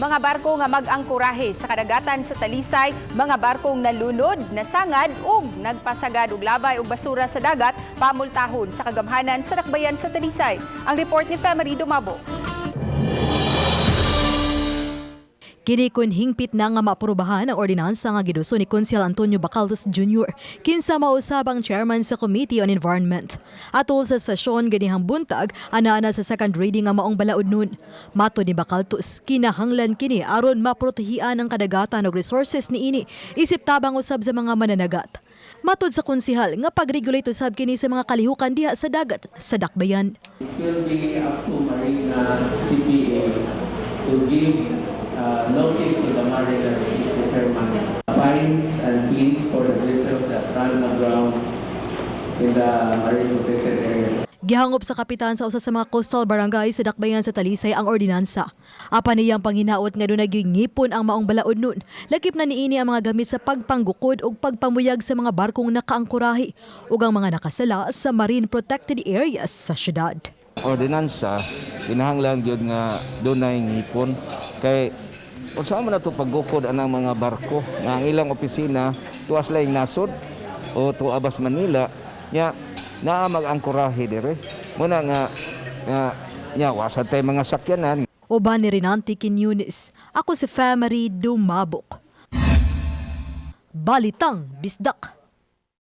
mga barko nga mag-angkurahe sa kadagatan sa Talisay, mga barkong nalunod, nasangad ug nagpasagad og labay ug basura sa dagat pamultahon sa kagamhanan sa dakbayan sa Talisay. Ang report ni Femery Dumabo. Kini kun hingpit na nga maaprubahan ang ordinansa nga giduso ni Konsehal Antonio Bacaldos Jr. kinsa mausabang chairman sa Committee on Environment. Atol sa sesyon ganihang buntag, ana sa second reading nga maong balaod nun. Mato ni Bacaldos, kinahanglan kini aron maprotehian ang kadagatan og resources niini isip tabang usab sa mga mananagat. Matod sa konsehal nga pag-regulate usab kini sa mga kalihukan diha sa dagat sa dakbayan. It will be up to Marina CPA to give notice to the mariner, Mr. Chairman. Fines and fees for the vessels that run aground in the marine protected areas. Gihangop sa kapitan sa usa sa mga coastal barangay sa dakbayan sa Talisay ang ordinansa. Apan niyang panghinaot nga doon nagingipon ang maong balaod nun. Lakip na niini ang mga gamit sa pagpanggukod o pagpamuyag sa mga barkong nakaangkurahe ug ang mga nakasala sa marine protected areas sa syudad. Ordinansa, kinahanglan gyud nga dunay ngipon kay unsa man nato paggukod anang mga barko nga ang ilang opisina tuwas laing nasod o tuabas Manila nya naa mag-angkurahe dire muna nga wasad tay mga sakyanan. Uban ni Renante Quiñones, ako si Femery Dumabok. Balitang Bisdak.